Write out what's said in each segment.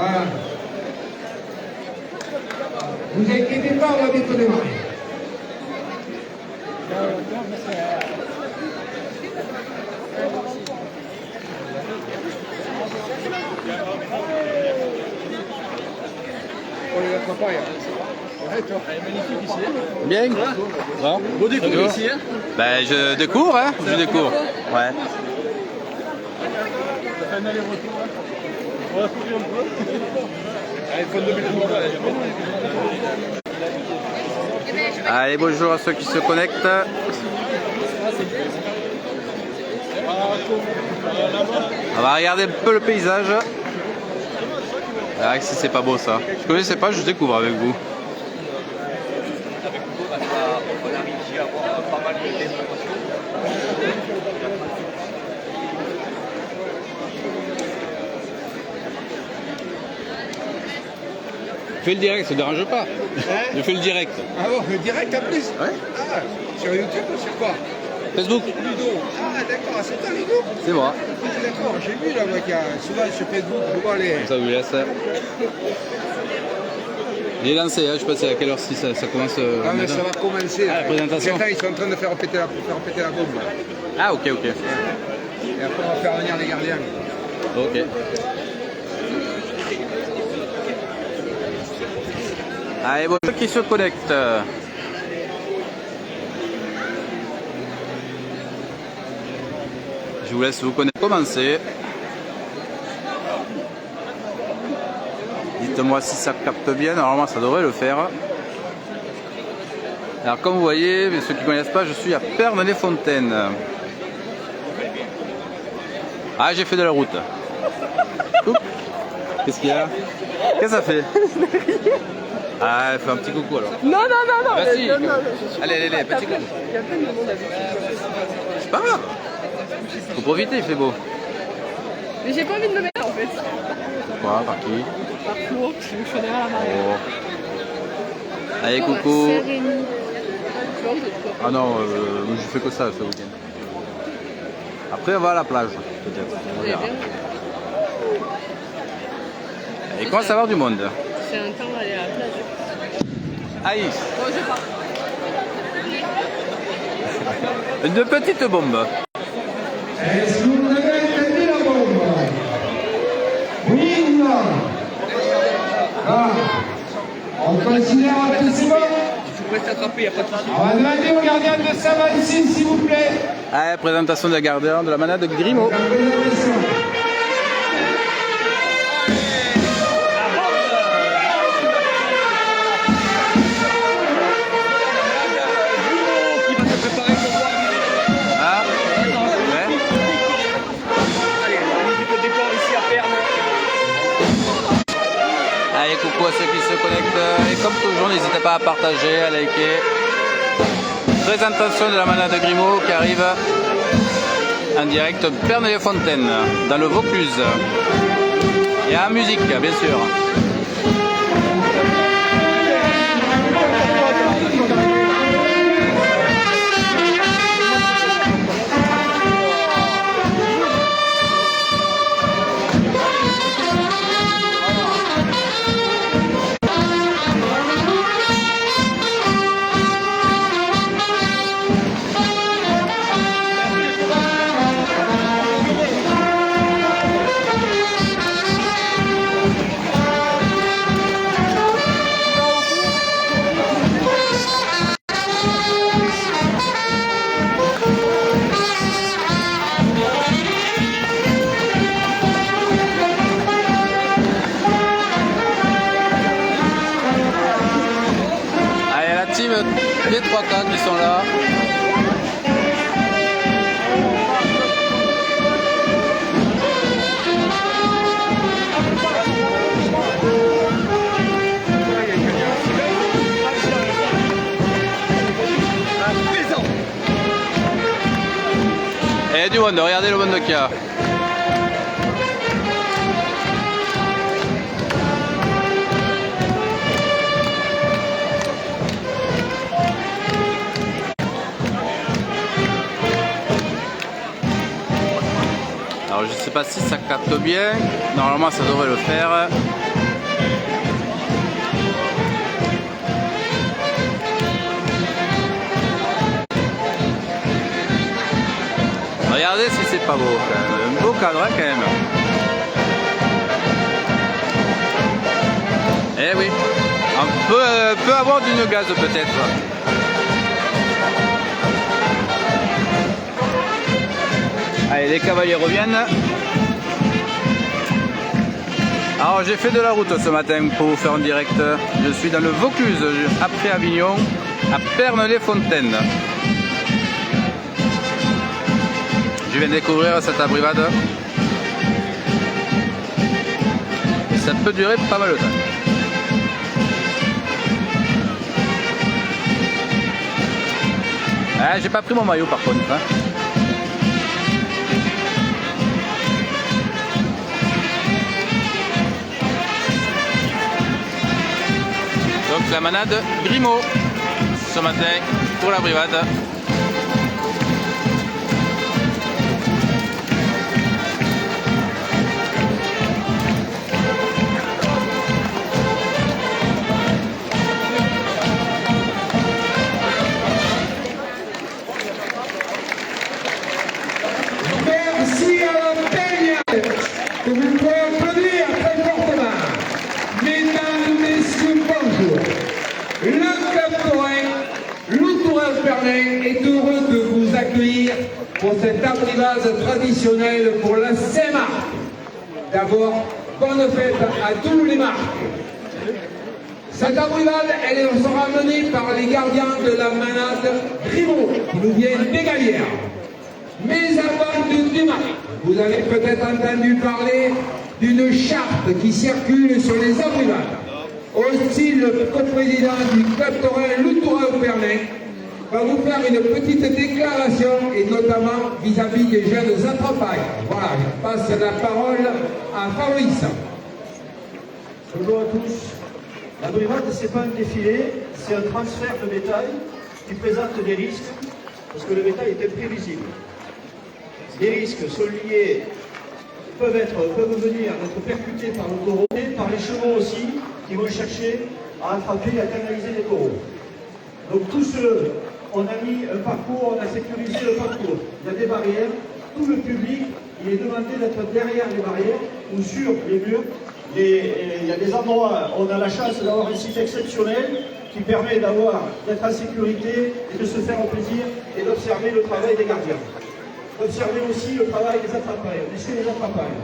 Voilà. Vous inquiétez pas, on va bientôt démarrer. Bien. Bon. Beau découvrir ici, hein? Ben, je découvre, hein? Je découvre. Ouais. Ça fait un aller-retour, hein? On va courir un peu. Allez, faut 2 minutes. Allez, bonjour à ceux qui se connectent. On va regarder un peu le paysage. Ah, si c'est pas beau ça. Je connaissais pas, je découvre avec vous. Fais le direct, ça ne dérange pas. Je fais le direct. Ah bon, le direct en plus? Ouais. Ah, sur YouTube ou sur quoi? Facebook. Ludo. Ah d'accord, c'est toi Ludo? C'est moi. Ah, d'accord, j'ai vu là, moi, qu'il y a souvent sur Facebook, je vois les... Ça vous laisse. Il est lancé, hein, je sais pas à quelle heure si ça commence. Ah mais ça va commencer. Ah, la présentation. Certains, ils sont en train de faire péter la bombe. Là. Ah ok. Et après on va faire venir les gardiens. Ok. Allez, bon, ceux qui se connectent. Je vous laisse vous connaître. Commencer. Dites-moi si ça capte bien. Normalement, ça devrait le faire. Alors, comme vous voyez, mais ceux qui ne connaissent pas, je suis à Pernes-les-Fontaines. Ah, j'ai fait de la route. Qu'est-ce qu'il y a? Qu'est-ce que ça fait? Ah, fais un petit coucou alors. Non. Merci. Non, Allez, petit coucou. Il y a plein de monde avec. C'est pas grave. Faut profiter, il fait beau. Mais j'ai pas envie de me mettre en fait. Quoi, par qui? Par Flo, je suis derrière la marée. Oh. Allez, coucou. Sérénie. Tu vois, vous êtes quoi? Ah non, je fais que ça ce week-end. Après, on va à la plage, peut-être. On verra. Et comment ça va du monde? C'est un temps d'aller à la plage. Aïe, Bon, je pars. une petite bombe. Est-ce que vous avez entendu la bombe? Oui ou non? Ah, on considère tout ça. Tu pourrais t'attraper, il n'y a pas de souci. On va demander au gardien de Saint-Valentin, s'il vous plaît. Allez, présentation de la gardien de la manade Grimaud. Qui va te préparer pour voir arriver. Ah, ouais. Allez, on visite le décor ici à Pernes. Allez, coucou à ceux qui se connectent. Et comme toujours, n'hésitez pas à partager, à liker. Présentation de la manade Grimaud qui arrive en direct Pernes-les-Fontaines, dans le Vaucluse. Et en musique, bien sûr. Allez, la team, les 3K qui sont là. Et du monde, regardez le monde qu'il y a. Alors je sais pas pas si ça capte bien. Normalement ça devrait le faire. Regardez si c'est pas beau quand même. Un beau cadre quand même. Eh oui. On peut avoir d'une gaz peut-être. Allez, les cavaliers reviennent. Alors j'ai fait de la route ce matin pour vous faire en direct. Je suis dans le Vaucluse, après Avignon, à Pernes-les-Fontaines. Je viens de découvrir cette abrivade. Et ça peut durer pas mal de temps. Ah, j'ai pas pris mon maillot par contre. Hein. Donc la manade Grimaud ce matin pour la brivade. Merci à la Peña, que vous pouvez applaudir très fortement. Mesdames, messieurs, bonjour. Le Club Taurin, Loutourel-Pernet est heureux de vous accueillir pour cette abrivade traditionnelle pour la Saint-Marc. D'abord, bonne fête à tous les marques. Cette abrivade, elle sera menée par les gardiens de la manade Grimaud, qui nous viennent des Galières. Mais avant de démarrer, vous avez peut-être entendu parler d'une charte qui circule sur les abrivades. Aussi, le coprésident du Club Taurin Loutourel-Pernet va vous faire une petite déclaration, et notamment vis-à-vis des jeunes attrapailles. Voilà, je passe la parole à Fabrice. Bonjour à tous. La brivade, ce n'est pas un défilé, c'est un transfert de bétail qui présente des risques, parce que le bétail est imprévisible. Les risques sont liés, peuvent venir d'être percutés par le taureau, et par les chevaux aussi, qui vont chercher à attraper et à canaliser les taureaux. Donc tous ceux, on a mis un parcours, on a sécurisé le parcours. Il y a des barrières, tout le public, il est demandé d'être derrière les barrières ou sur les murs. Il y a des endroits où on a la chance d'avoir un site exceptionnel qui permet d'être en sécurité et de se faire plaisir et d'observer le travail des gardiens. Observez aussi le travail des attrapailles, on est chez les attrapailles.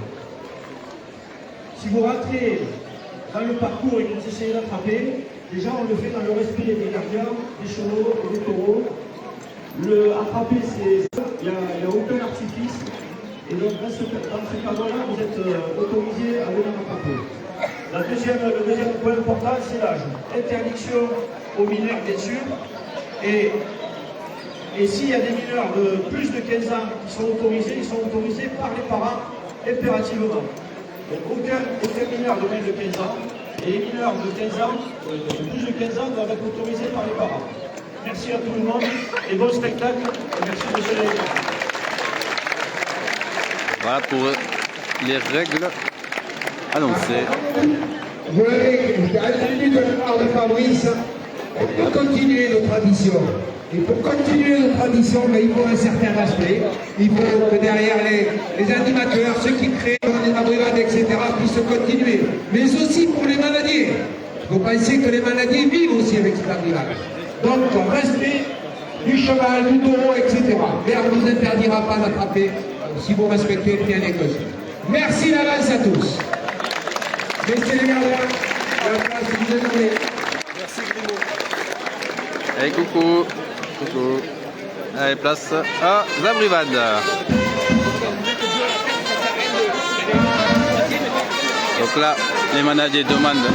Si vous rentrez dans le parcours et que vous essayez d'attraper, déjà on le fait dans le respect des gardiens, des chevaux et des taureaux. Attraper, il n'y a aucun artifice. Et donc dans ce cadre-là, vous êtes autorisé à venir attraper. Le deuxième point important, c'est l'âge. Interdiction aux mineurs, bien sûr. Et s'il y a des mineurs de plus de 15 ans qui sont autorisés, ils sont autorisés par les parents impérativement. Donc aucun mineur de moins de 15 ans, et les mineurs de 15 ans, de plus de 15 ans doivent être autorisés par les parents. Merci à tout le monde et bon spectacle. Et merci monsieur le président. Voilà pour les règles annoncées. Vous l'avez entendu de la part de Fabrice, on peut continuer nos traditions. Et pour continuer nos traditions, il faut un certain respect. Il faut que derrière les animateurs, ceux qui créent les abrivades, etc., puissent continuer. Mais aussi pour les manadiers. Il faut penser que les manadiers vivent aussi avec cette abrivade. Donc, respect du cheval, du taureau, etc. Mais on ne vous interdira pas d'attraper si vous respectez bien les causes. Merci d'avance à tous. Messieurs les gardiens, la place vous est donnée. Merci Grimaud. Allez, coucou. Coucou. Allez, place à la brivade. Donc là, les manadiers demandent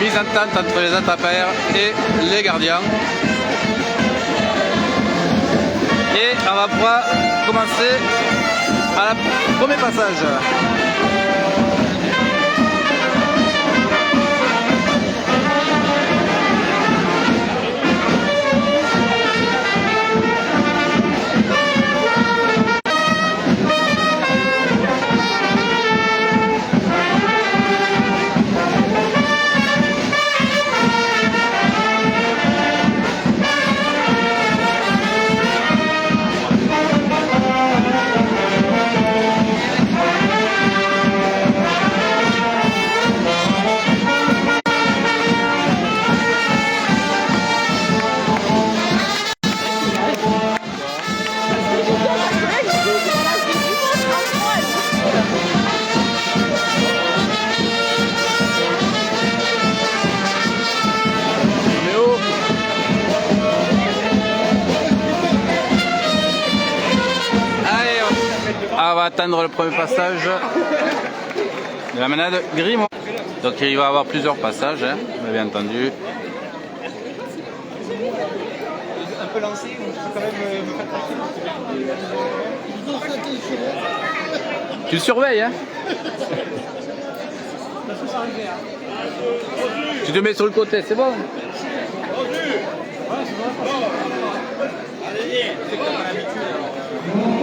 mise en tente entre les attrapailleurs et les gardiens. Et on va pouvoir commencer à la premier passage. va attendre le premier passage de la manade Grimaud. Donc il va y avoir plusieurs passages, hein, bien entendu. Un peu lancé, donc il faut quand même me faire tranquille. Tu le surveilles, hein? Tu te mets sur le côté, c'est bon?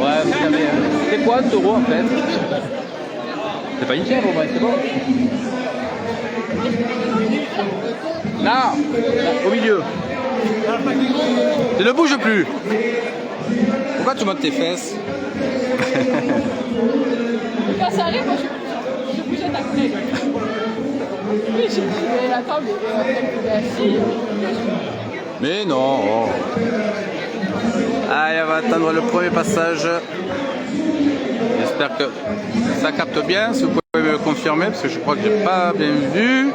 Ouais, vous savez, c'est quoi un taureau en fait? C'est pas une chèvre, ouais, c'est bon? Non, au milieu. Tu ne bouges plus. Pourquoi tu montes tes fesses? Quand ça arrive, moi je bougeais ta collègue. Oui, j'ai dit, mais attends, mais elle est assise. Mais non. Oh. Allez, on va attendre le premier passage. J'espère que ça capte bien. Si vous pouvez me le confirmer, parce que je crois que j'ai pas bien vu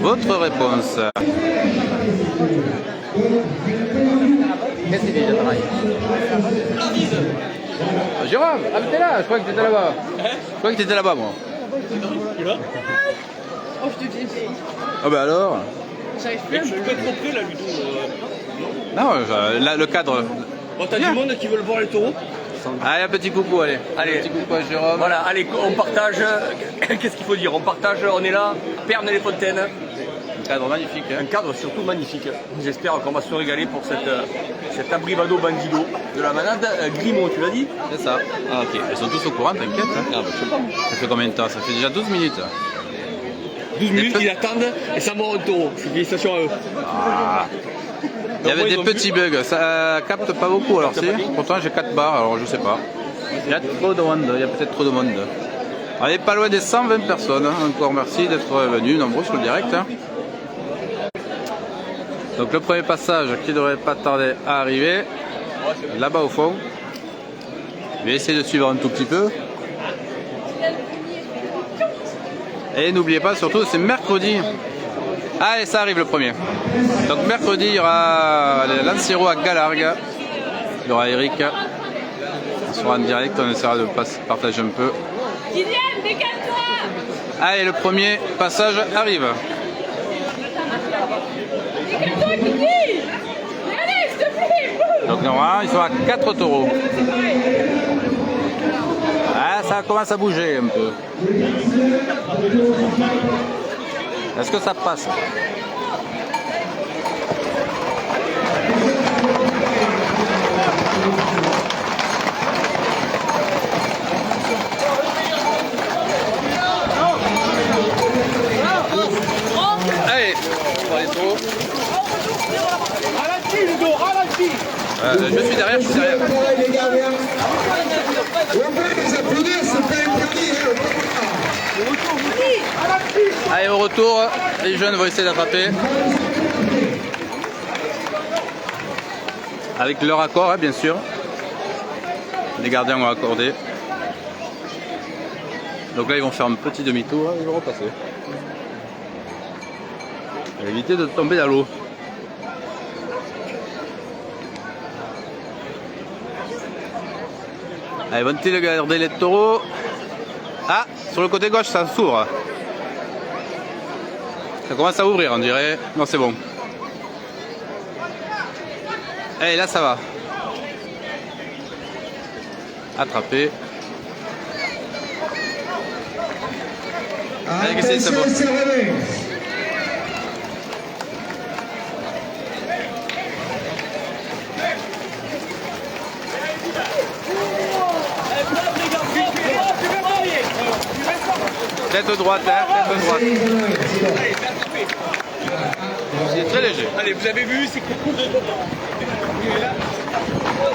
votre réponse. Qu'est-ce que c'est déjà pareil? Jérôme, ah mais t'es là, je crois que t'étais là-bas. Je crois que t'étais là-bas, moi. Oh, je te dis. Ah bah alors? J'arrive plus à Tu me peux être trop près là, Ludo. Non, là, le cadre. Bon, t'as du monde qui veulent voir les taureaux. Allez, un petit coucou, allez. Allez. Un petit coucou à Jérôme. Voilà, allez, on partage. Qu'est-ce qu'il faut dire? On partage, on est là, Pernes-les-Fontaines. Un cadre magnifique. Hein. Un cadre surtout magnifique. J'espère qu'on va se régaler pour cet abrivado bandido de la manade Grimaud, tu l'as dit? C'est ça. Ah, ok. Ils sont tous au courant, t'inquiète. Hein. Ah, bah, je sais pas. Ça fait combien de temps? Ça fait déjà 12 minutes. 12 minutes, ils attendent et ça mord un taureau. Félicitations à eux. Ah. Il y avait des petits bugs, ça capte pas beaucoup alors si. Pourtant j'ai 4 barres, alors je sais pas. Il y a trop de monde, il y a peut-être trop de monde. On est pas loin des 120 personnes, hein. Encore merci d'être venus nombreux sur le direct. Hein. Donc le premier passage qui devrait pas tarder à arriver, là-bas au fond. Je vais essayer de suivre un tout petit peu. Et n'oubliez pas surtout, c'est mercredi. Allez, ça arrive le premier. Donc mercredi, il y aura l'Ansiro à Galargue. Il y aura Eric. On sera en direct, on essaiera de partager un peu. Kylian, décale-toi! Allez, le premier passage arrive. Décale-toi, Kylian! Allez, s'il te plaît! Donc normalement, ils sont à 4 taureaux. Ah, ça commence à bouger un peu. Est-ce que ça passe? Allez, on va les taureaux. Je suis derrière, Les gardiens. On peut les applaudir, c'est pas interdit. Allez, au retour, les jeunes vont essayer d'attraper. Avec leur accord, hein, bien sûr. Les gardiens vont accorder. Donc là, ils vont faire un petit demi-tour, ils vont repasser. Et éviter de tomber dans l'eau. Allez, vont-ils garder les taureaux? Ah, sur le côté gauche, ça s'ouvre. Ça commence à ouvrir, on dirait. Non, c'est bon. Allez, là, ça va. Attrapé. Allez, qu'est-ce que c'est, Attention, bon. c'est revenu. Tête droite, hein, tête droite. C'est très léger. Allez, vous avez vu, c'est cool.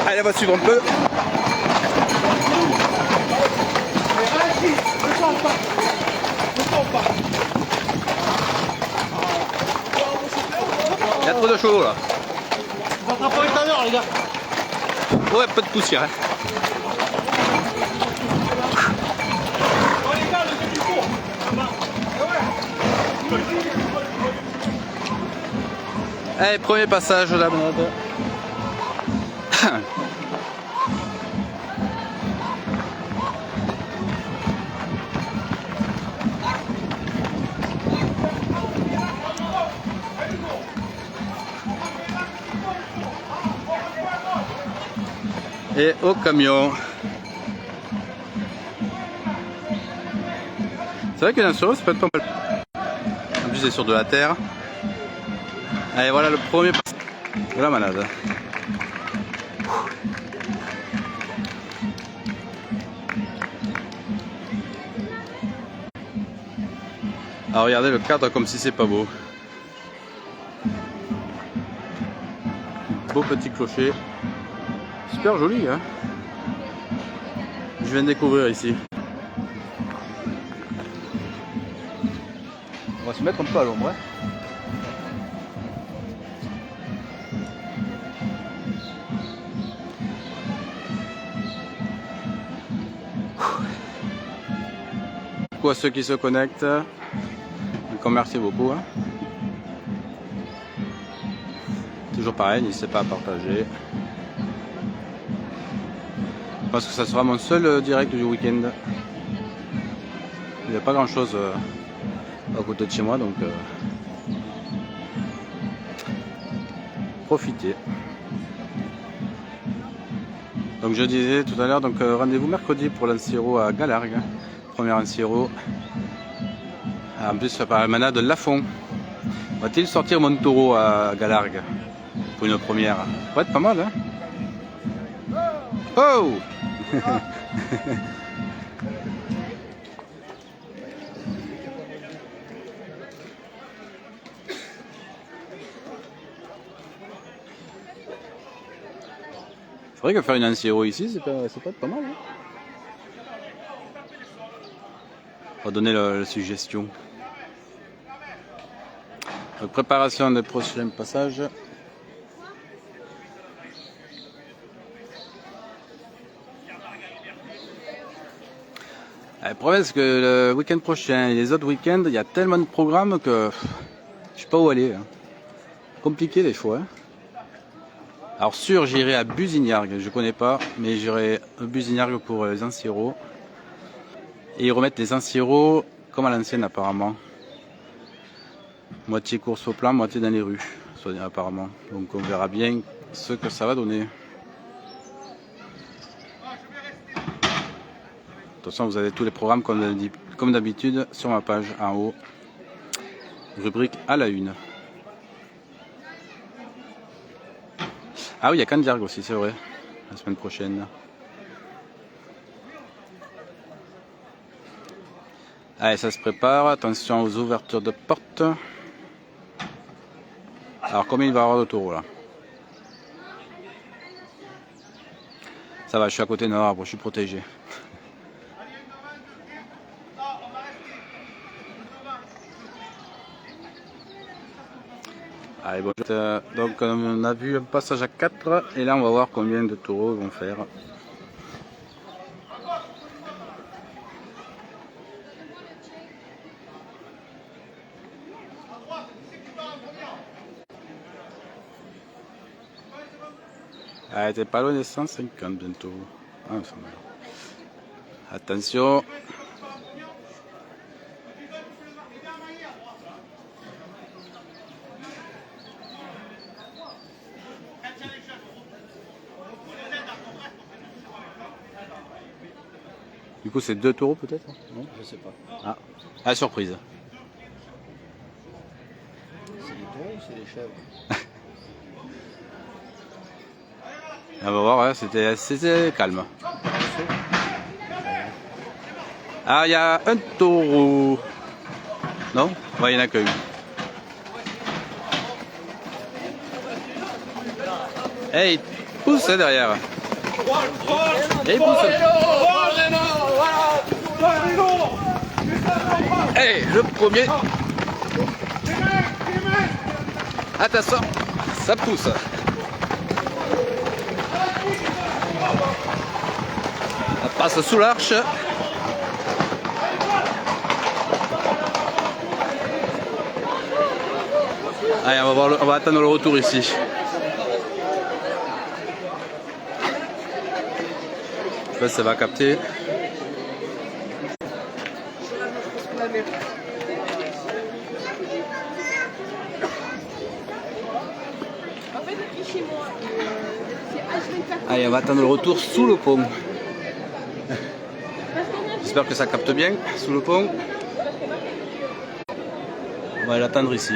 Allez, on va suivre un peu. Il y a trop de chevaux là. On va attraper tout à l'heure, les gars. Ouais, peu de poussière. Hein. Allez, premier passage de la mode. et au camion. C'est vrai que Lanciero, ça peut être pas mal. En plus, c'est sur de la terre. Allez, voilà le premier de la manade. Alors regardez le cadre comme si c'est pas beau. Beau petit clocher. Super joli, hein. Je viens de découvrir ici. On va se mettre un peu à l'ombre. Hein. Coucou à ceux qui se connectent. Encore merci beaucoup. Hein. Toujours pareil, n'hésitez pas à partager. Je pense que ça sera mon seul direct du week-end. Il n'y a pas grand chose à côté de chez moi, donc profitez. Donc je disais tout à l'heure, donc rendez-vous mercredi pour Lanciero à Galargues. Premier Lanciero. En plus, par la manade de Lafont. Va-t-il sortir mon taureau à Galargues pour une première? Ça pourrait être pas mal, hein? Oh! C'est vrai que faire une Lanciero ici, c'est pas mal, hein? On va donner la suggestion. Donc, préparation des prochains passages. Le problème, c'est que le week-end prochain et les autres week-ends, il y a tellement de programmes que je sais pas où aller. Hein. Compliqué des fois. Hein. Alors sûr, j'irai à Busignargues, je connais pas, mais j'irai à Busignargues pour les Lanciero. Et ils remettent les Lanciero comme à l'ancienne apparemment. Moitié course au plan, moitié dans les rues, apparemment. Donc on verra bien ce que ça va donner. De toute façon, vous avez tous les programmes comme d'habitude sur ma page en haut. Rubrique à la une. Ah oui, il y a Candiargues aussi, c'est vrai. La semaine prochaine. Allez, ça se prépare. Attention aux ouvertures de porte. Alors, combien il va y avoir de taureaux là? Ça va, je suis à côté d'un arbre, je suis protégé. Allez, bon, donc on a vu un passage à 4 et là on va voir combien de taureaux ils vont faire. Ah, t'es pas loin des 150 bientôt. Ah, attention. Du coup, c'est 2 taureaux peut-être? Non, je sais pas. Ah, surprise. C'est les taureaux ou c'est les chèvres? On va voir, hein, c'était calme. Ah, il y a un taureau. Non? Ouais, il n'y en a qu'une. Hey, il pousse hein, derrière. Et il pousse. Hey, le premier. Attention, ça pousse. Ça passe sous l'arche. Allez, on va attendre le retour ici. Je sais pas si ça va capter. Allez, on va attendre le retour sous le pont. J'espère que ça capte bien sous le pont. On va l'attendre ici.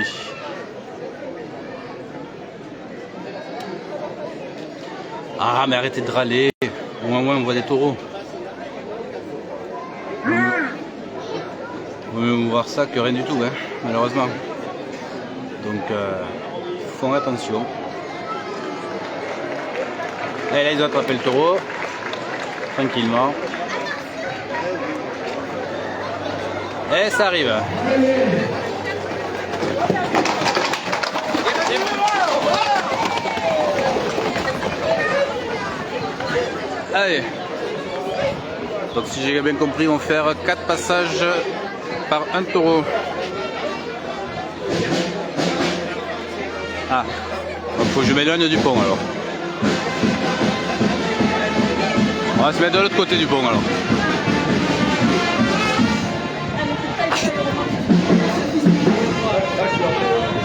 Ah, mais arrêtez de râler. Au moins, on voit des taureaux. On va voir ça que rien du tout, hein, malheureusement. Donc, faut faire attention. Et là, ils ont attrapé le taureau. Tranquillement. Et ça arrive. Allez. Donc si j'ai bien compris, on va faire 4 passages par un taureau. Ah. Donc faut que je m'éloigne du pont alors. On va se mettre de l'autre côté du pont alors.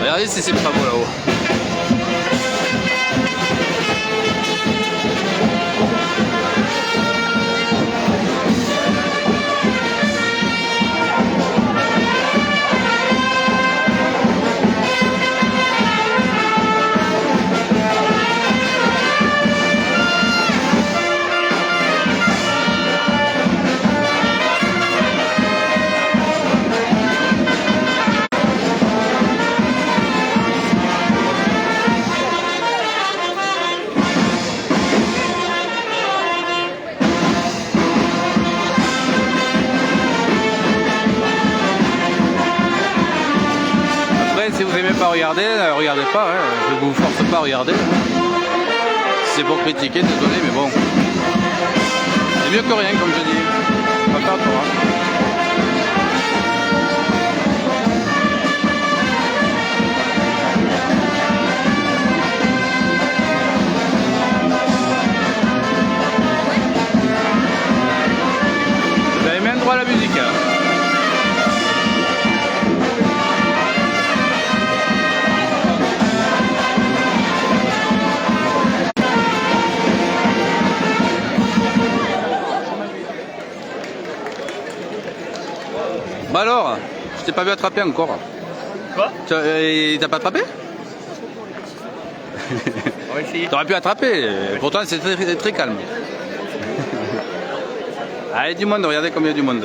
Regardez si c'est pas beau là-haut. Si vous aimez pas regarder, regardez pas, hein. Je vous force pas à regarder. Si c'est pour critiquer, désolé, mais bon. C'est mieux que rien, comme je dis. On va faire le tour, hein. Vous avez même droit à la musique, hein. Bah alors, je t'ai pas vu attraper encore. Quoi? T'as pas attrapé? On va essayer. T'aurais pu attraper, pourtant c'est très, très calme. Allez, du monde, regardez combien il y a du monde.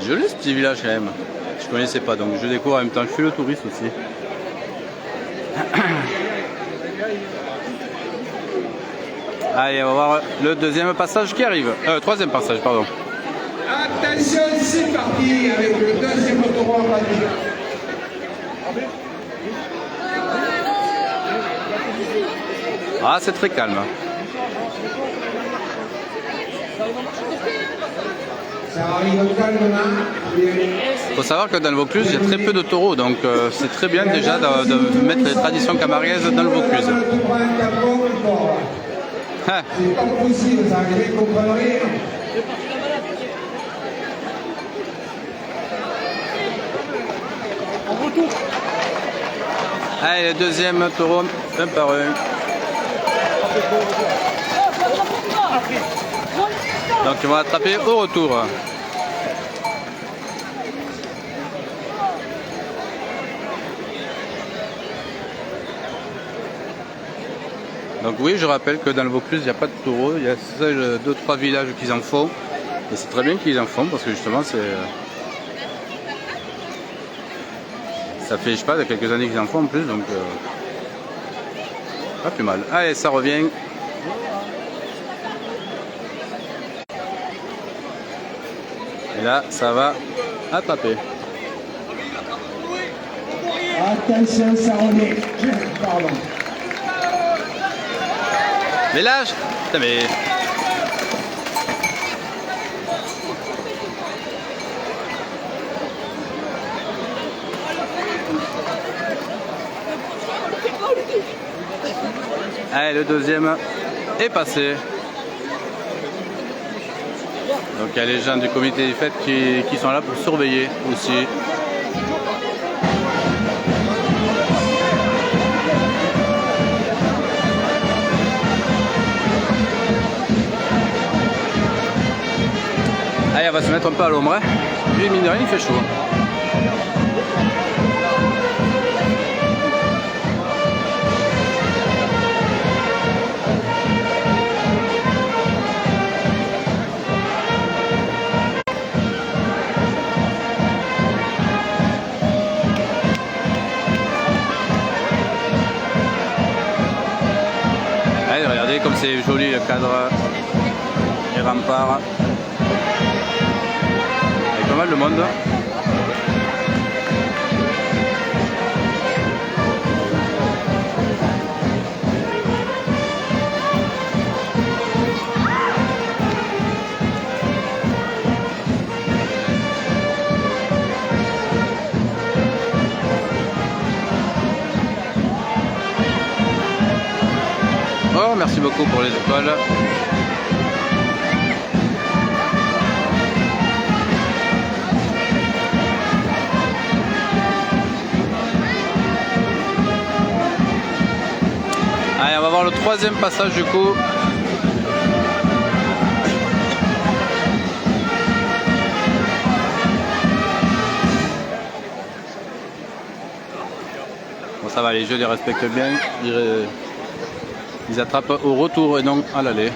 Joli ce petit village quand même. Je connaissais pas, donc je découvre en même temps. Je suis le touriste aussi. Allez, on va voir le deuxième passage qui arrive. Troisième passage, pardon. Attention, c'est parti avec le deuxième taureau en ligne. Ah, c'est très calme. Ça arrive calmement. Il faut savoir que dans le Vaucluse, il y a très peu de taureaux, donc c'est très bien déjà de mettre les traditions camarguaises dans le Vaucluse. Ah. C'est pas possible, ça arrive, vous comprenez rien. Allez, le deuxième taureau, un par un. Donc ils vont attraper au retour. Donc oui, je rappelle que dans le Vaucluse, il n'y a pas de taureaux. Il y a seuls 2-3 villages qui en font. Et c'est très bien qu'ils en font parce que justement, c'est... Ça fait, je sais pas, quelques années qu'ils en font en plus, donc... Pas plus mal. Allez, ça revient. Et là, ça va attraper. Attention, ça revient. Pardon. Mais là, putain, mais... Allez, le deuxième est passé. Donc il y a les gens du comité des fêtes qui sont là pour surveiller aussi. Allez, on va se mettre un peu à l'ombre. Puis mine de rien, il fait chaud. Allez, regardez comme c'est joli le cadre, les remparts. Avec pas mal de monde. Oh, merci beaucoup pour les étoiles. Allez, on va voir le troisième passage du coup. Bon, ça va, les jeux les respectent bien. Ils attrapent au retour et non à l'aller.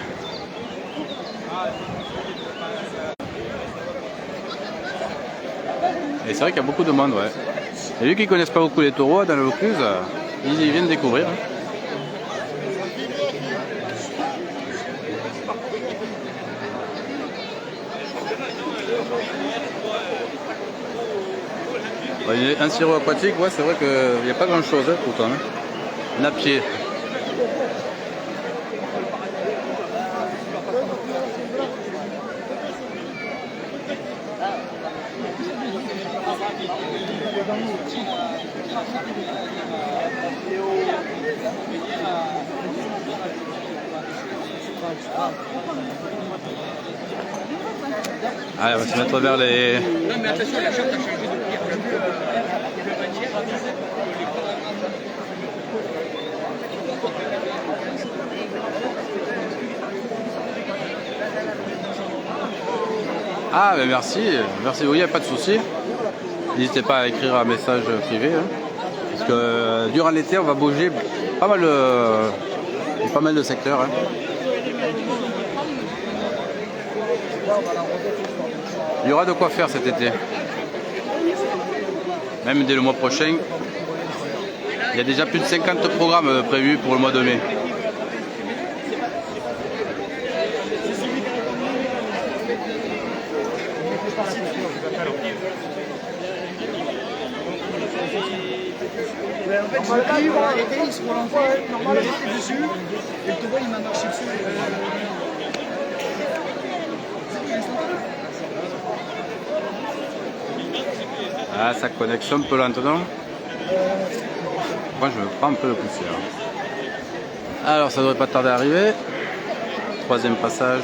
Et c'est vrai qu'il y a beaucoup de monde, ouais. Et vu qu'ils connaissent pas beaucoup les taureaux dans le Vaucluse, ils viennent découvrir. Un sirop aquatique, ouais, c'est vrai qu'il n'y a pas grand chose pourtant. Un à pied. Allez, on va se mettre vers les... Non mais attention, la charte a changé de prix. Ah, ben merci, merci, oui, il n'y a pas de souci. N'hésitez pas à écrire un message privé. Hein, parce que durant l'été, on va bouger pas mal de secteurs. Hein. Il y aura de quoi faire cet été. Même dès le mois prochain. Il y a déjà plus de 50 programmes prévus pour le mois de mai. Ah, ça connecte un peu lentement. Moi, je me prends un peu de poussière. Alors, ça devrait pas tarder à arriver. Troisième passage.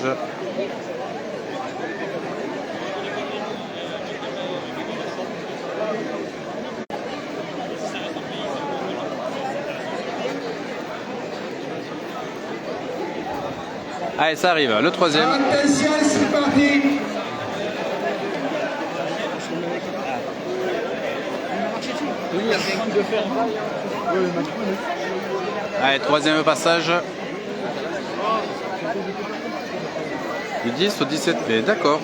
Allez, ça arrive, le troisième. Attention, c'est parti. Allez, troisième passage. Du 10 au 17 mai, d'accord.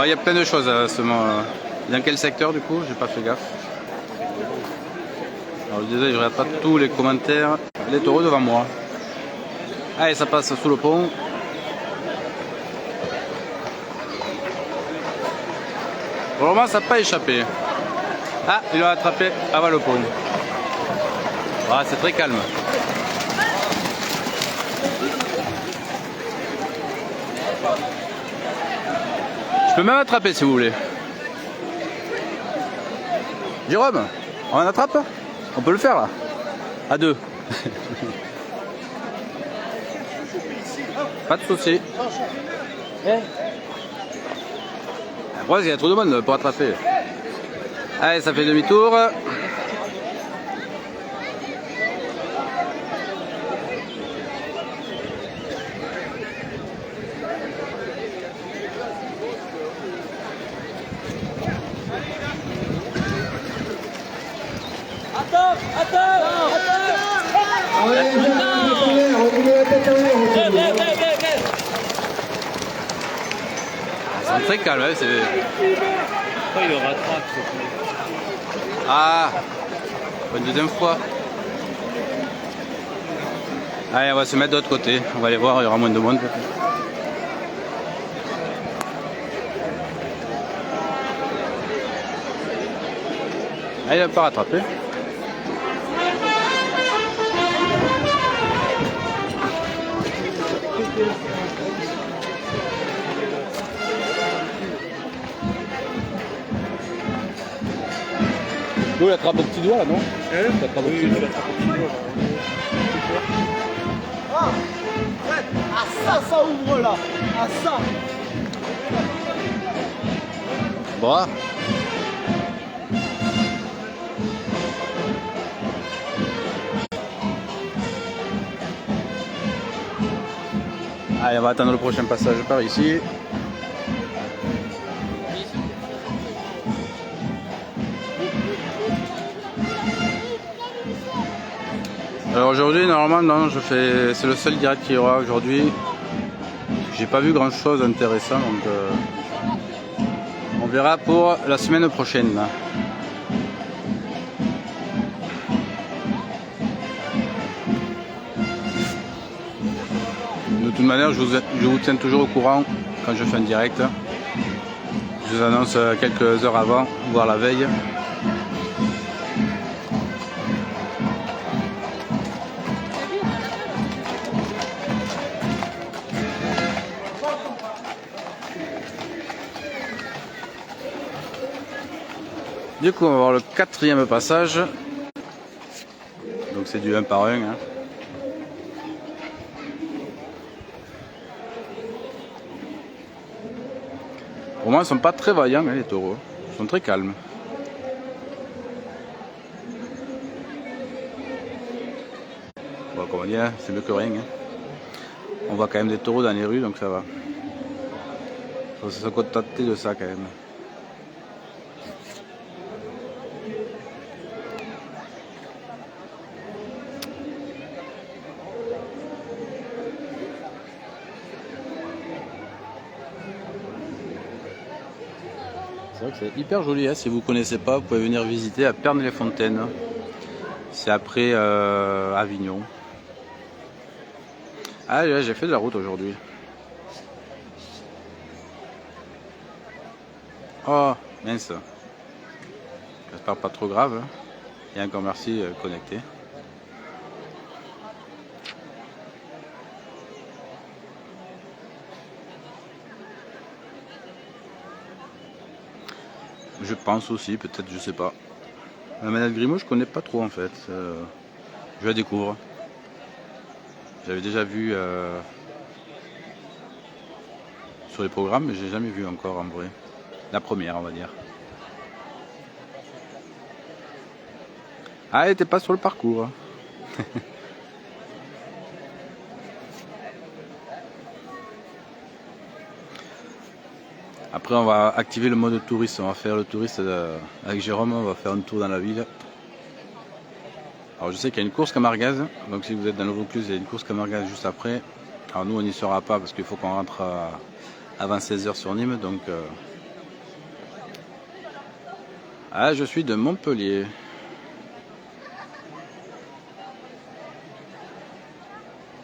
Il y a plein de choses à ce moment. Dans quel secteur du coup? J'ai pas fait gaffe. Alors désolé, je regarde pas tous les commentaires. Les taureaux devant moi. Allez, ça passe sous le pont. Pour le moment, ça n'a pas échappé. Ah, il l'a attrapé avant le pont. Ah, c'est très calme. Je peux même attraper si vous voulez. Jérôme, on en attrape? On peut le faire là? À deux. Pas de souci. Après, il y a trop de monde pour attraper. Allez, ça fait demi-tour. Allez, on met la tête en l'air. C'est très calme, hein, c'est... Pourquoi il le rattrape ce coup? Ah, pour une deuxième fois. Allez, on va se mettre de l'autre côté. On va aller voir, il y aura moins de monde. Ah, il n'a pas rattrapé. Nous, il attrape au petit doigt là, non? Il attrape au petit doigt. Ça ouvre là. Ah ça. Bras. Allez, on va attendre le prochain passage par ici. Alors aujourd'hui, normalement, non, c'est le seul direct qu'il y aura aujourd'hui. J'ai pas vu grand chose d'intéressant, donc on verra pour la semaine prochaine. De toute manière, je vous tiens toujours au courant quand je fais un direct. Je vous annonce quelques heures avant, voire la veille. Du coup, on va voir le quatrième passage. Donc c'est du 1 par 1. Hein. Au moins, ils sont pas très vaillants, hein, les taureaux. Ils sont très calmes. Bon, comment dire, c'est mieux que rien. Hein. On voit quand même des taureaux dans les rues, donc ça va. Il faut se contenter de ça quand même. C'est vrai que c'est hyper joli, hein. Si vous ne connaissez pas, vous pouvez venir visiter à Pernes-les-Fontaines. C'est après Avignon. Ah ouais, j'ai fait de la route aujourd'hui. Oh mince. J'espère pas trop grave. Hein. Et encore merci connecté. Je pense aussi, peut-être, je sais pas. La manette Grimaud, je connais pas trop en fait. Je la découvre. J'avais déjà vu sur les programmes, mais j'ai jamais vu encore en vrai. La première, on va dire. Ah, elle était pas sur le parcours. Après, on va activer le mode touriste. On va faire le touriste avec Jérôme. On va faire un tour dans la ville. Alors, je sais qu'il y a une course camargaise. Donc, si vous êtes dans le Vaucluse, il y a une course camargaise juste après. Alors, nous, on n'y sera pas parce qu'il faut qu'on rentre avant 16h sur Nîmes. Donc, ah, je suis de Montpellier.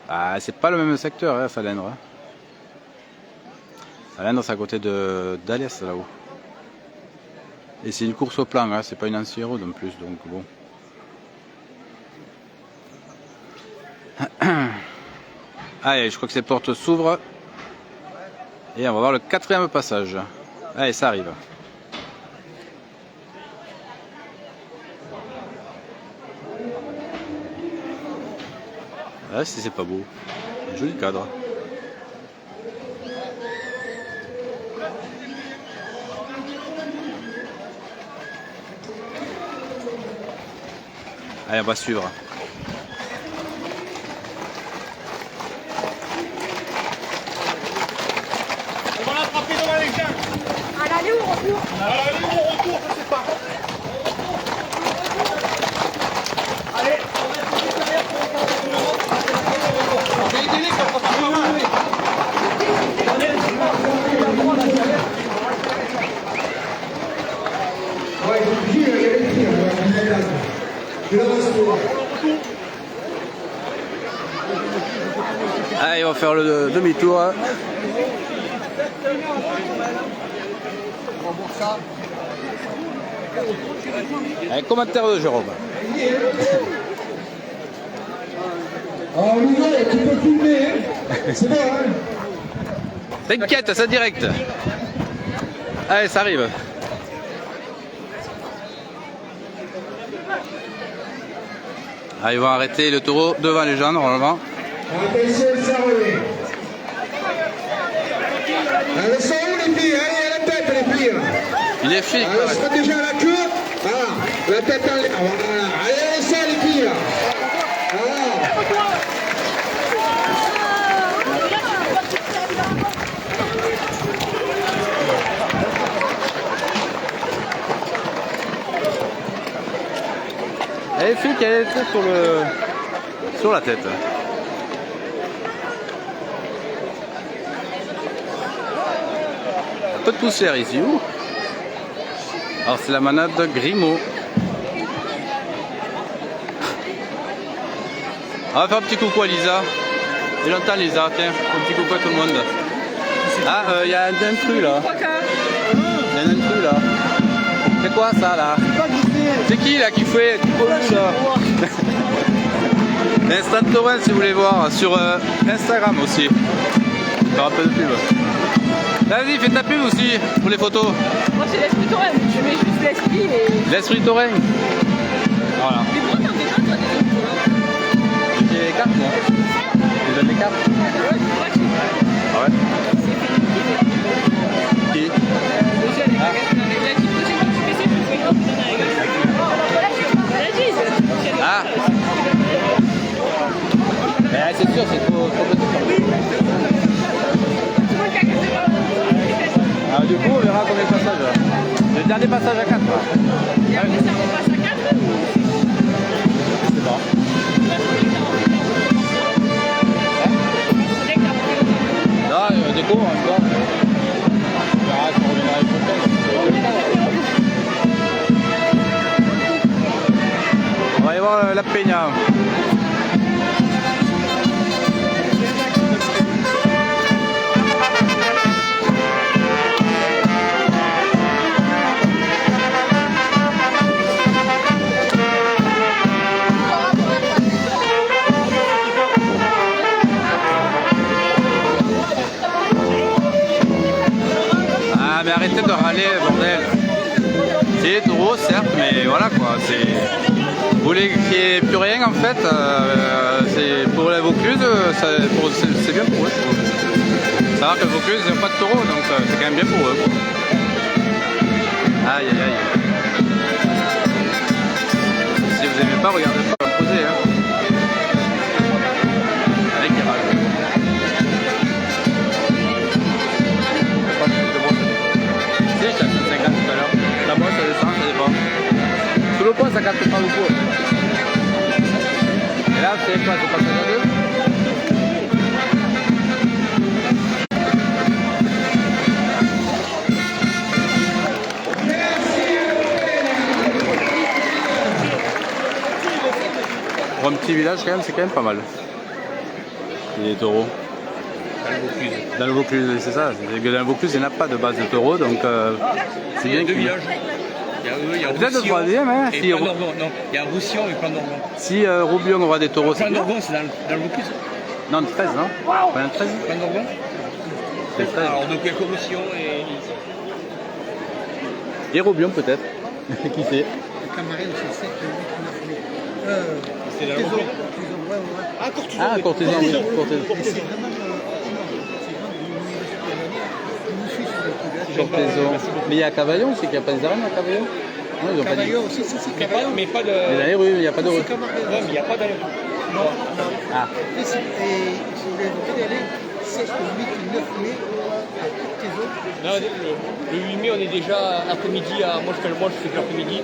Ah, c'est pas le même secteur, hein, Salindre. Hein. Salindre, c'est à côté d'Alès, là-haut. Et c'est une course au plan, hein, c'est pas une ancienne route en plus, donc bon. Allez, je crois que ces portes s'ouvrent. Et on va voir le quatrième passage. Allez, ça arrive. Ah, si c'est pas beau. Joli cadre. Allez, on va suivre. On va l'attraper devant les gens. À l'aller ou au retour? À l'aller ou au retour, je sais pas. Allez, on va être derrière pour reprendre tout le monde. Mais il est là, ça passe pas mal. Ouais, il faut bouger, il y a les tirs, je le reste. Allez, on va faire le demi-tour. Allez, commentaire de Jérôme. Alors, Louis, tu peux filmer, hein. C'est bon, hein. T'inquiète, c'est direct. Allez, ça arrive. Ah, ils vont arrêter le taureau devant les gens normalement. Attention, ça revient. Elles sont où les filles? Allez, à la tête les filles. Il est fixe. Elles sont déjà à la queue. Voilà, la tête en l'air. Voilà. Allez, allez, ça les filles. Voilà. Elle est fixe, elle était sur la tête. Un peu de poussière ici. Ouh. Alors c'est la manade Grimaud. On va faire un petit coucou à Lisa. Il longtemps Lisa, tiens, un petit coucou à tout le monde. Ah, il y a un intrus là. Il y a un intrus là. C'est quoi ça là? C'est qui là qui fait là? Instant Torrent si vous voulez voir sur Instagram aussi. Faire un peu de pub. Vas-y, fais ta pub aussi pour les photos. Moi c'est l'esprit Torrent, je mets juste l'esprit et... L'esprit Torrent. Voilà. Mais pourquoi t'en fais pas toi des J'ai les cartes moi. Je donne les cartes. Ah ouais. Qui? Ah. Mais c'est sûr, c'est trop petit. Ah, du coup, on verra combien de passages. Le dernier passage à 4. Et après ça repasse à 4 ou... Je sais pas. Non, des cours encore. On verra si on reviendra les prochaines. On va aller voir la Peña. Ah mais arrêtez de râler bordel. C'est taureau certes mais voilà quoi, c'est... Vous voulez qu'il n'y ait plus rien en fait, c'est pour les Vaucluse, c'est bien pour eux je trouve. Savoir que Vaucluse ils n'ont pas de taureau donc c'est quand même bien pour eux. Aïe aïe aïe. Si vous aimez pas, regardez pas, posez hein. Avec qui râle. Si, j'ai 50 tout à l'heure. La boîte ça descend, ça dépend. Sous le poids ça capte pas beaucoup. Et là c'est quoi, c'est pas ça à deux? Pour un petit village quand même, c'est quand même pas mal. Il y a des taureaux. Dans le Vaucluse, c'est ça. Dans le Vaucluse, il n'y en a pas de base de taureaux, donc c'est bien qu'il y ait. Il y a Peut-être le troisième, hein. et Plan d'Orgon. Non, il y a Roussillon et Plan d'Orgon. Si Roubion aura des taureaux, c'est Plan bien. d'Orgon, c'est dans le Vaucluse. Non, 13, non? Pas un 13? Plan d'Orgon. C'est 13. Alors, donc il y a que Roussillon Et Roubion, peut-être. Qui sait? c'est dans le Vaucluse. Ah, Courtisan, oui. Courtisan. Mais il y a Cavaillon aussi, qu'il n'y a pas des arènes à Cavaillon? Non, ils ont pas dit. Cavaillon aussi, si, Mais Cavaillon. pas de. Mais dans les rues, il n'y a pas de rue. C'est comme Ouais, mais il n'y a pas d'aller. Ah, Et si vous voulez aller 7, 8, 9 mai à toutes tes zones. Non, le 8 mai, on est déjà après-midi à. Moi, je fais que l'après-midi.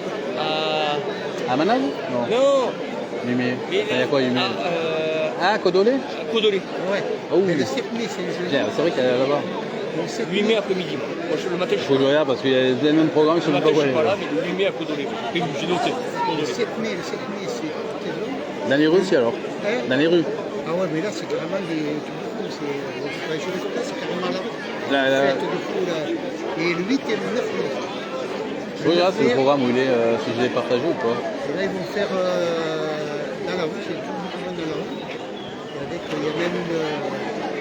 à Manal? Non. Non. 8 mai. Mais, Il y a quoi 8 mai? Ah, Codolé? à Codolé. Ouais. Oh, Mais oui. le 7 mai, c'est le jeudi. Tiens, c'est vrai qu'elle est là-bas. Le 7 8 mai après-midi. Moi, le matin, je Il faut que je regarde parce qu'il y a tellement de programmes, je le ne sais matin, pas je quoi suis pas là, aller. mais le 8 mai à Codolé. Et j'ai noté. Le Codolé. 7 mai, c'est toutes tes zones. Dans les rues, si alors? Hein? Dans les rues. Ah ouais, mais là, c'est carrément des trucs de fou. C'est carrément là. Là, Fête de fou, là. Et le 8 et le 9 mai. je regarde si le programme où il est, si je l'ai partagé ou pas. Et là, ils vont faire dans la rue, c'est tout le monde dans la rue. Et avec, il y a même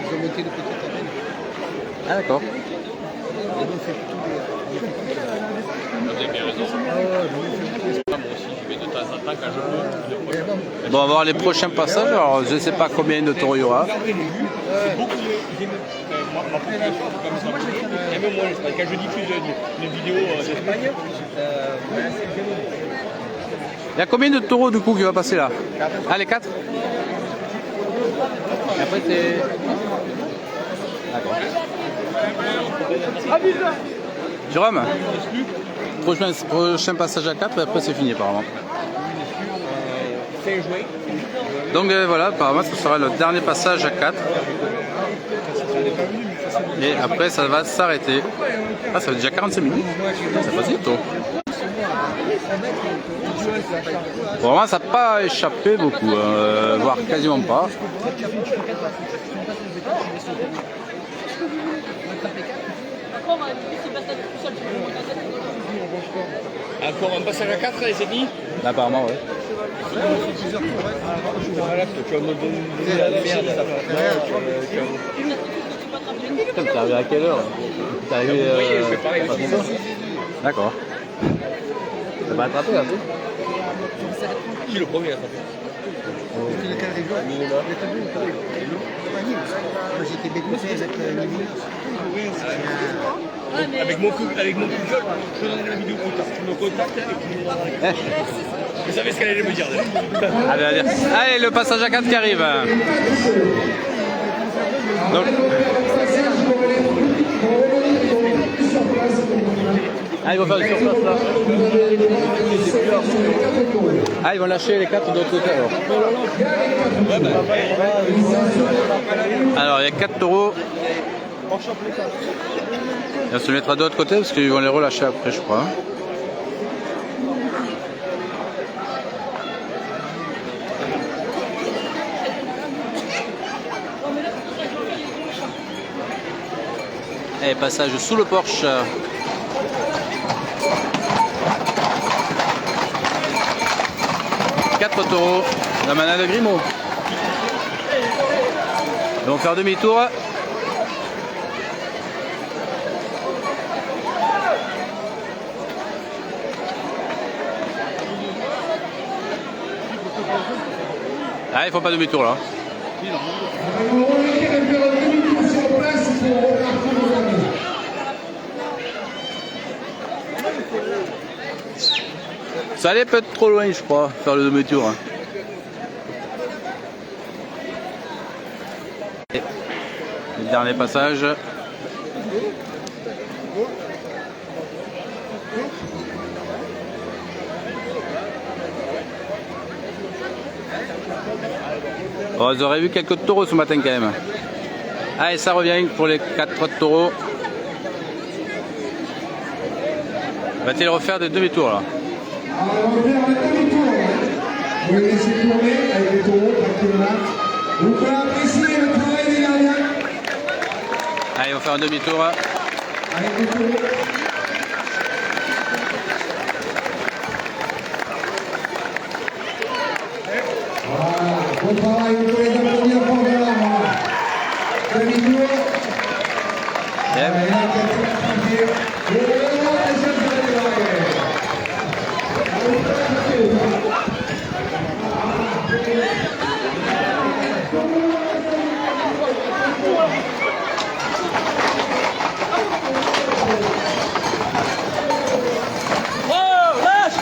ils ont monté une petite arène. Ah, d'accord. Ils ont fait tout Vous avez bien raison. Ah ouais, ils ont fait tout. Moi aussi, je vais de temps en temps quand je peux. Mais bon, Bon, on va voir les prochains passages. Alors, je ne sais pas combien de taureaux il y aura. C'est beaucoup mieux. Ma population, c'est comme ça. Et même moi, l'Espagne. Quand je diffuse une vidéo d'Espagne, Il y a combien de taureaux du coup qui va passer là? Ah, les 4? Et après, c'est. D'accord. Jérôme, prochain passage à 4 et après c'est fini apparemment. fin juin. Donc voilà, apparemment ce sera le dernier passage à 4. Et après ça va s'arrêter. Ah, ça fait déjà 45 minutes. C'est facile tôt. Vraiment ça n'a pas échappé beaucoup, voire quasiment pas. Encore, c'est pas ça tout seul, tu peux monter la tête. Encore un passage à 4 et c'est fini. Là, apparemment, ouais. Voilà, tu vas me donner la merde. Putain, t'es arrivé à quelle heure? T'es arrivé. Oui, je fais pareil pas aussi. trop tôt. D'accord. T'as pas attrapé là, tu? Qui est le premier à taper? C'était le cas des joueurs. Mais t'as vu, moi j'étais dégoûté avec Avec mon coup de gueule, je donne la vidéo plus tard. Tu me contactes et tu vous savez ce qu'elle allait me dire. Allez, allez. Allez, le passage à 4 qui arrive. Donc. Ah, ils vont faire du surplace là. Ah, ils vont lâcher les 4 de l'autre côté alors. Alors, il y a 4 taureaux. Et on se mettra de l'autre côté parce qu'ils vont les relâcher après, je crois. Et passage sous le porche. Quatre taureaux, la manade de Grimaud. Ils vont faire demi-tour. Ah, ils font pas demi-tour là. Ça allait peut-être trop loin, je crois, faire le demi-tour. Le dernier passage. Oh, vous aurez vu quelques taureaux ce matin quand même. Allez, ça revient pour les 4 taureaux. Va-t-il refaire des demi-tours là? Alors, on va faire un demi-tour. Vous les laissez tourner avec les taureaux tranquillement. Vous pouvez apprécier le travail des gardiens. Allez, on va faire un demi-tour. Avec les taureaux. Voilà, bon travail, vous pouvez les applaudir pour Bernard. Demi-tour. Bien. Allez, là, quelqu'un tranquille. Oh, lâche!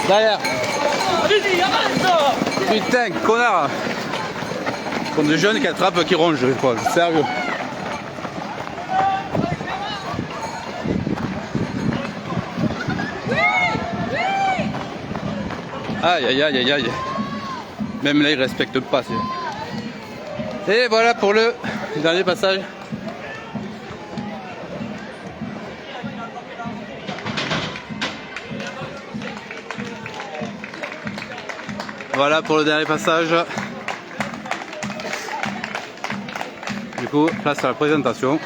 Derrière. Putain, connard. Comme des jeunes qui attrapent, qui rongent, quoi. Sérieux. Aïe aïe aïe aïe aïe. Même là, ils respectent pas. Et voilà pour le dernier passage. Voilà pour le dernier passage. Du coup, place à la présentation.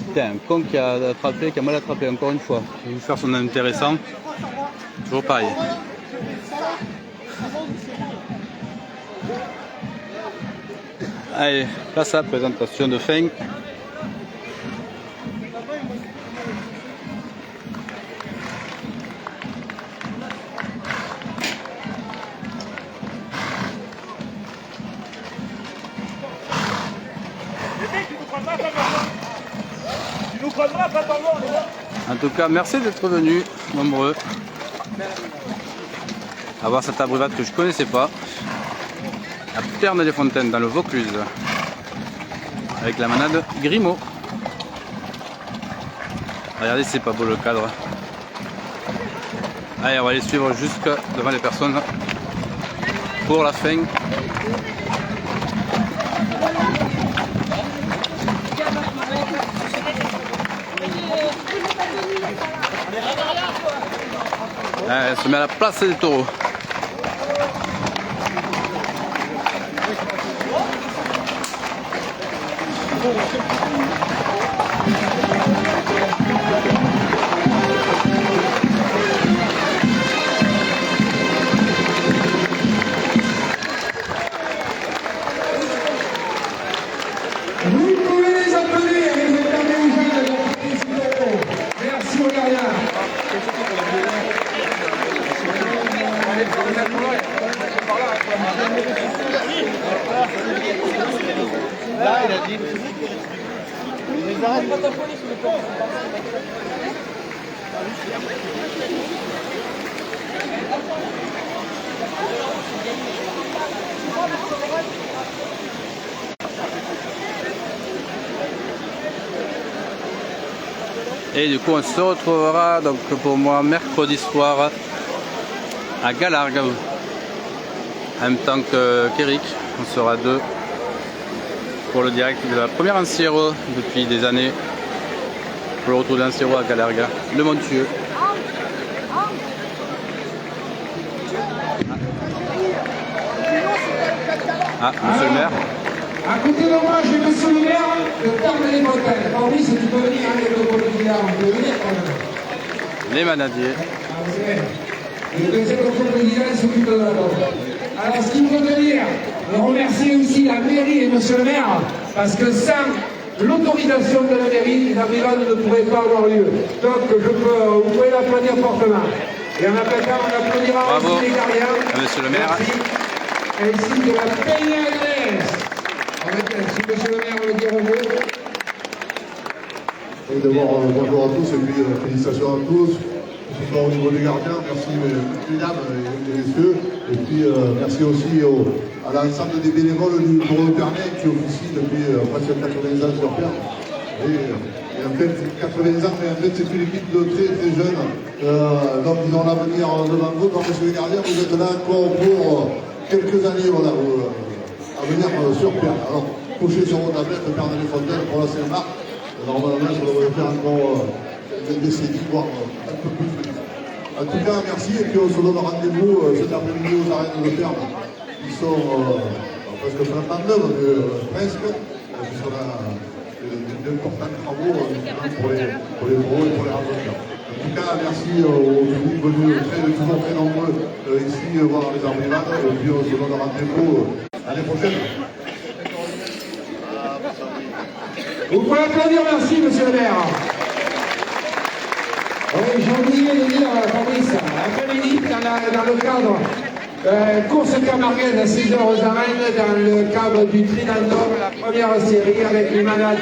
Putain, un con qui a attrapé, qui a mal attrapé encore une fois. Je vais vous faire son intéressant. Toujours pareil. Allez, place à la présentation de fin. En tout cas, merci d'être venus, nombreux, à voir cette abrivade que je connaissais pas, à Terne-les-Fontaines, dans le Vaucluse, avec la manade Grimaud. Regardez, c'est pas beau le cadre. Allez, on va les suivre jusque devant les personnes pour la fin. Elle se met à la place des taureaux. Vous pouvez les applaudir, les éternels jeunes de la petite taureau. Merci aux gaillards. Là, il a dit. Et du coup, on se retrouvera donc pour moi mercredi soir à Galargue. En même temps qu'Eric, on sera deux pour le direct de la première Anciero depuis des années. Pour le retour d'Anciero à Galargue, le Montieux. Ah, monsieur le maire. À côté de moi, j'ai monsieur le maire de Terne-les-Fontaines. Fabrice, tu peux venir avec le président, on peut venir quand même. Les manadiers. Le deuxième président s'occupe de la porte. Alors, ce qu'il faut te dire, remercier aussi la mairie et monsieur le maire, parce que sans l'autorisation de la mairie, la brigade ne pourrait pas avoir lieu. Donc, vous pouvez l'applaudir fortement. Et en applaudissant, on applaudira Bravo aussi les gardiens. Monsieur le maire. Merci. Ainsi que la Peña-Grèce. Si monsieur le maire veut dire un mot. Et d'abord, bonjour à tous et puis félicitations à tous. Que ce soit au niveau des gardiens, merci mesdames et messieurs. Et puis merci aussi à l'ensemble des bénévoles du Tour de Pernay qui officient depuis presque 80 ans sur Pernes. Et en fait, 80 ans, mais en fait, c'est une équipe de très très jeunes. Donc ils ont l'avenir devant vous. Donc messieurs les gardiens, vous êtes là encore pour quelques années voilà, à venir sur Pernes. Alors, coucher sur vos tablettes, Terne-les-Fontaines pour la Saint-Marc. Normalement, ça devrait faire encore des décennies, voire un peu plus. En tout cas, merci. Et puis, on se donne rendez-vous cet après-midi aux arènes de Pernes. Ils sont presque 39, presque. Puisqu'on a d'importants travaux pour les pros et pour les randonneurs. En tout cas, merci au public venu toujours très nombreux ici voir les arbrivades. Et puis, on se donne rendez-vous l'année prochaine. Vous pouvez applaudir, merci, monsieur le maire. Oui, j'ai oublié de dire, Fabrice, après-midi, dans le cadre Course camarguaise à 6 heures aux arènes dans le cadre du Trinandor, la première série avec les malades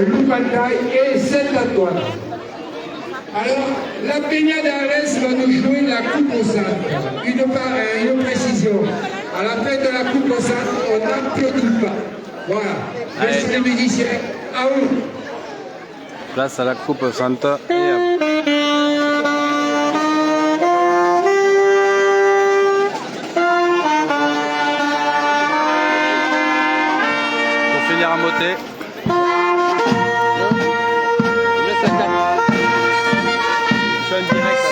Loupantaï et Saint-Antoine. Alors, la Peña d'Arles va nous jouer la coupe au centre. Une précision. À la fin de la coupe au centre, on n'applaudit pas. Voilà. Laissez les musiciens. À vous. Place à la coupe au centre. Et hop. Pour finir en beauté. Je suis en direct.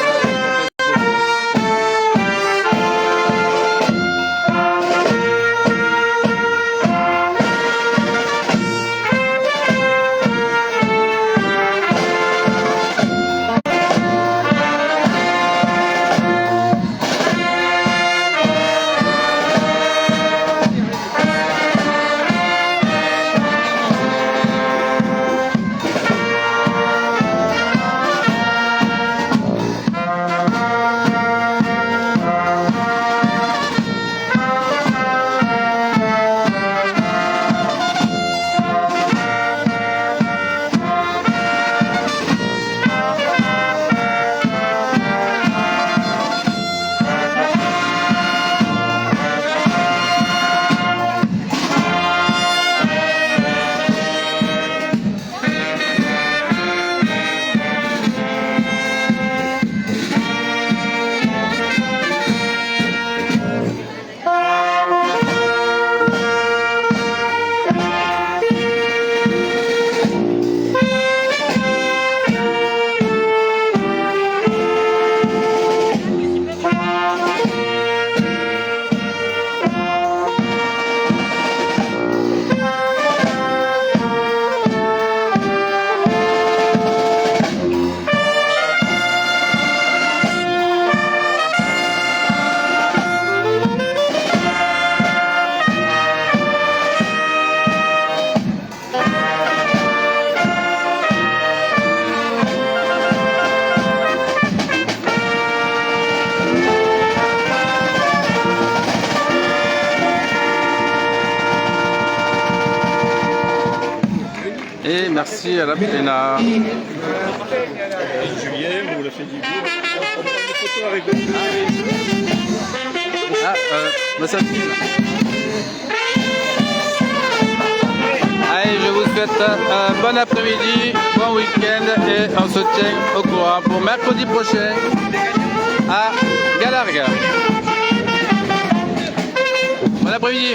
Et merci à la Peña. Julien, vous l'a fait du coup. On prend des photos avec vous. Ah, ça filme. Allez, je vous souhaite un bon après-midi, bon week-end et on se tient au courant pour mercredi prochain à Galarga. Bon après-midi.